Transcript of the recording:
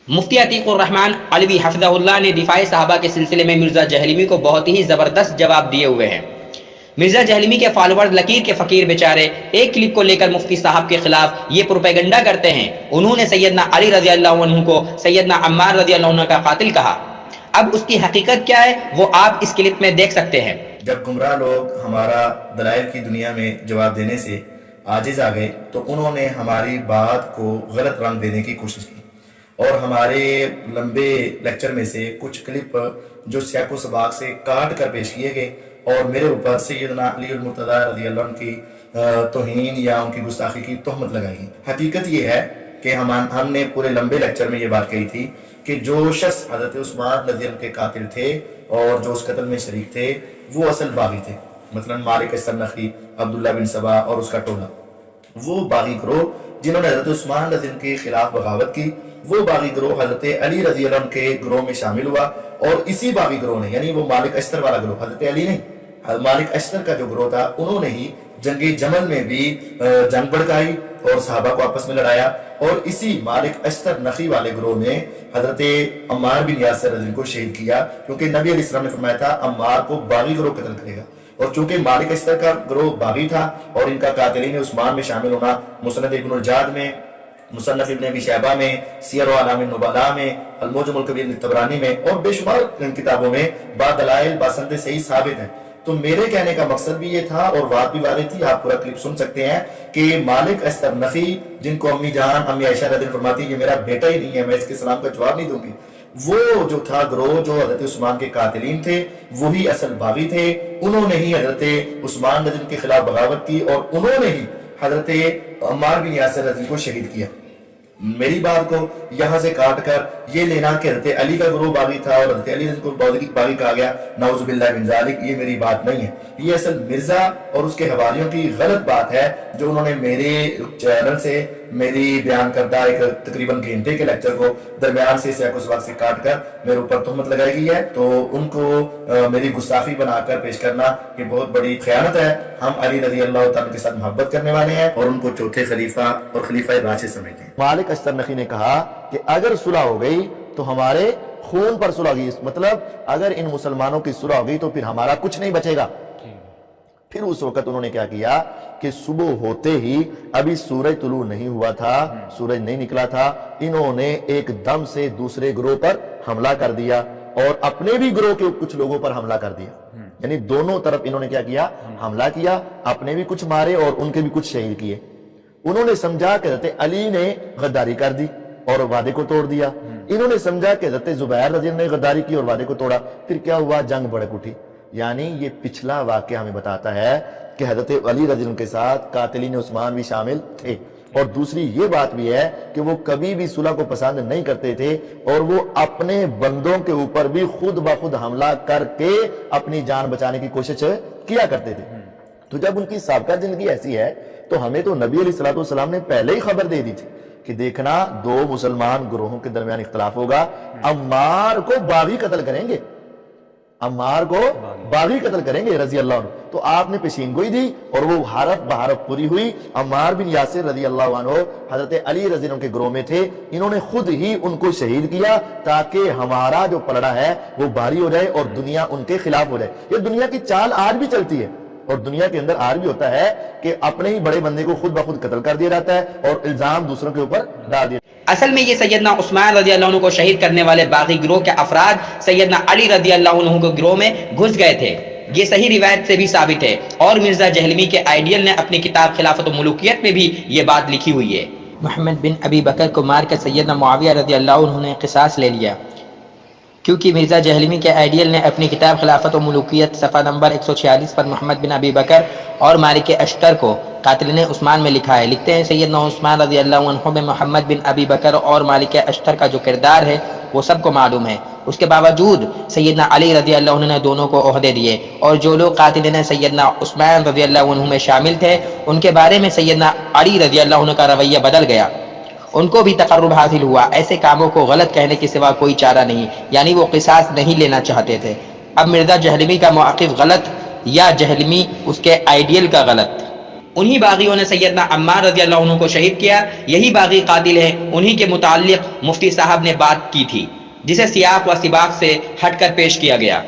مفتی عتیق الرحمن علوی حفظہ اللہ نے دفاع صحابہ کے سلسلے میں مرزا جہلمی کو بہت ہی زبردست جواب دیے ہوئے ہیں۔ مرزا جہلمی کے فالوورز لکیر کے فقیر بیچارے ایک کلپ کو لے کر مفتی صاحب کے خلاف یہ پروپیگنڈا کرتے ہیں۔ انہوں نے سیدنا علی رضی اللہ عنہ کو سیدنا عمار رضی اللہ عنہ کا قاتل کہا۔ اب اس کی حقیقت کیا ہے وہ آپ اس کلپ میں دیکھ سکتے ہیں۔ جب گمراہ لوگ ہمارا دلائل کی دنیا میں جواب دینے سے عاجز آ گئے تو انہوں نے ہماری بات کو غلط رنگ دینے کی کوشش کی، اور ہمارے لمبے لیکچر میں سے کچھ کلپ جو سیاق و سباق سے کاٹ کر پیش کیے گئے اور میرے اوپر سیدنا علی المرتضیٰ رضی اللہ عنہ کی توہین یا ان کی گستاخی کی تہمت لگائی گئی۔ حقیقت یہ ہے کہ ہم نے پورے لمبے لیکچر میں یہ بات کہی تھی کہ جو شخص حضرت عثمان رضی اللہ عنہ کے قاتل تھے اور جو اس قتل میں شریک تھے وہ اصل باغی تھے، مثلا مالک اشتر نخعی، عبداللہ بن سبا اور اس کا ٹولہ، وہ باغی گروہ جنہوں نے حضرت عثمان رضی اللہ عنہ کے خلاف بغاوت کی، وہ باغی گروہ حضرت علی رضی اللہ عنہ کے گروہ میں شامل ہوا، اور اسی باغی گروہ نے، یعنی وہ مالک اشتر والا گروہ، حضرت علی نہیں، مالک اشتر کا جو گروہ تھا، انہوں نے ہی جنگ جمل میں بھی جنگ بڑھکائی اور صحابہ کو آپس میں لڑایا، اور اسی مالک اشتر نخعی والے گروہ نے حضرت عمار بن یاسر رضی اللہ عنہ کو شہید کیا، کیونکہ نبی علیہ السلام نے فرمایا تھا عمار کو باغی گروہ قتل کرے گا، اور چونکہ مالک اشتر کا گروہ باغی تھا اور ان کا قاتلین عثمان میں شامل ہونا مسند ابن الجاد میں، مصنف ابن ابی شیبہ میں، سیر و اعلام النبلاء میں، المعجم الکبیر طبرانی میں اور بے شمار کتابوں میں با دلائل با سند صحیح ثابت ہیں۔ تو میرے کہنے کا مقصد بھی یہ تھا اور بات بھی واضح تھی، آپ پورا کلپ سن سکتے ہیں کہ مالک اشتر نخعی، جن کو امی جان امی عائشہ رضی اللہ عنہا فرماتی یہ میرا بیٹا ہی نہیں ہے، میں اس کے سلام کا جواب نہیں دوں گی، وہ جو تھا گروہ جو حضرت عثمان کے قاتلین تھے وہی اصل باغی تھے، انہوں نے ہی حضرت عثمان رضی اللہ عنہ کے خلاف بغاوت کی اور انہوں نے ہی حضرت عمار بن یاسر رضی اللہ عنہ کو شہید کیا۔ میری بات کو یہاں سے کاٹ کر یہ لینا کہ حضرت علی کا گروہ باغی تھا اور حضرت علی کو باغی کہا گیا، نعوذ باللہ من ذالک، یہ میری بات نہیں ہے، یہ اصل مرزا اور اس کے حواریوں کی غلط بات ہے جو انہوں نے میرے چینل سے میری بیان کردہ ایک تقریباً گھنٹے کے لیکچر کو درمیان سے سیاق و سباق سے کاٹ کر میرے اوپر تہمت لگائی گئی ہے، تو ان کو میری گستاخی بنا کر پیش کرنا یہ بہت بڑی خیانت ہے۔ ہم علی رضی اللہ تعالیٰ کے ساتھ محبت کرنے والے ہیں اور ان کو چوتھے خلیفہ اور خلیفہ راشد سمجھتے ہیں۔ مالک اشتر نخعی نے کہا کہ اگر صلح ہو گئی تو ہمارے خون پر صلح ہوگی، مطلب اگر ان مسلمانوں کی صلح ہو گئی تو پھر ہمارا کچھ نہیں بچے گا۔ پھر اس وقت انہوں نے کیا کیا کہ صبح ہوتے ہی، ابھی سورج طلوع نہیں ہوا تھا، سورج نہیں نکلا تھا، انہوں نے ایک دم سے دوسرے گروہ پر حملہ کر دیا اور اپنے بھی گروہ کے کچھ لوگوں پر حملہ کر دیا، یعنی دونوں طرف انہوں نے کیا کیا، حملہ کیا، اپنے بھی کچھ مارے اور ان کے بھی کچھ شہید کیے۔ انہوں نے سمجھا کہ حضرت علی نے غداری کر دی اور وعدے کو توڑ دیا، انہوں نے سمجھا کہ حضرت زبیر رضی اللہ عنہ نے غداری کی اور وعدے کو توڑا، پھر کیا ہوا، جنگ بھڑک اٹھی۔ یعنی یہ پچھلا واقعہ ہمیں بتاتا ہے کہ حضرت علی رضی اللہ عنہ کے ساتھ قاتلین عثمان بھی شامل تھے، اور دوسری یہ بات بھی ہے کہ وہ کبھی بھی صلح کو پسند نہیں کرتے تھے اور وہ اپنے بندوں کے اوپر بھی خود بخود حملہ کر کے اپنی جان بچانے کی کوشش کیا کرتے تھے۔ تو جب ان کی سابقہ زندگی ایسی ہے تو ہمیں تو نبی علیہ السلام نے پہلے ہی خبر دے دی تھی کہ دیکھنا دو مسلمان گروہوں کے درمیان اختلاف ہوگا، عمار کو باغی قتل کریں گے، عمار کو باغی قتل کریں گے رضی اللہ عنہ۔ تو آپ نے پیشین گوئی دی اور وہ حرف بحرف پوری ہوئی۔ عمار بن یاسر رضی اللہ عنہ حضرت علی رضی اللہ عنہ کے گروہ میں تھے، انہوں نے خود ہی ان کو شہید کیا تاکہ ہمارا جو پلڑا ہے وہ بھاری ہو جائے اور دنیا ان کے خلاف ہو جائے۔ یہ دنیا کی چال آج بھی چلتی ہے اور دنیا کے اندر آج بھی ہوتا ہے کہ اپنے ہی بڑے بندے کو خود بخود قتل کر دیا جاتا ہے اور الزام دوسروں کے اوپر ڈال دیا۔ اصل میں یہ سیدنا عثمان رضی اللہ عنہ کو شہید کرنے والے باغی گروہ کے افراد سیدنا علی رضی اللہ عنہ کے گروہ میں گھس گئے تھے، یہ صحیح روایت سے بھی ثابت ہے، اور مرزا جہلمی کے آئیڈیل نے اپنی کتاب خلافت و ملوکیت میں بھی یہ بات لکھی ہوئی ہے۔ محمد بن ابی بکر کو مار کر سیدنا معاویہ رضی اللہ عنہ نے قصاص لے لیا، کیونکہ مرزا جہلمی کے آئیڈیل نے اپنی کتاب خلافت و ملوکیت صفحہ نمبر 146 پر محمد بن ابی بکر اور مالک اشتر کو قاتلین عثمان میں لکھا ہے۔ لکھتے ہیں سیدنا عثمان رضی اللہ عنہ میں محمد بن ابی بکر اور مالک اشتر کا جو کردار ہے وہ سب کو معلوم ہے، اس کے باوجود سیدنا علی رضی اللہ عنہ نے دونوں کو عہدے دیے، اور جو لوگ قاتلین سیدنا عثمان رضی اللہ عنہ میں شامل تھے ان کے بارے میں سیدنا علی رضی اللہ عنہ کا رویہ بدل گیا، ان کو بھی تقرب حاصل ہوا۔ ایسے کاموں کو غلط کہنے کے سوا کوئی چارہ نہیں، یعنی وہ قصاص نہیں لینا چاہتے تھے۔ اب مرزا جہلمی کا موقف غلط یا جہلمی اس کے آئیڈیل کا غلط؟ انہی باغیوں نے سیدنا عمار رضی اللہ عنہ کو شہید کیا. یہی باغی قاتل ہیں. انہی کے متعلق مفتی صاحب نے بات کی تھی جسے سیاق و سباق سے ہٹ کر پیش کیا گیا.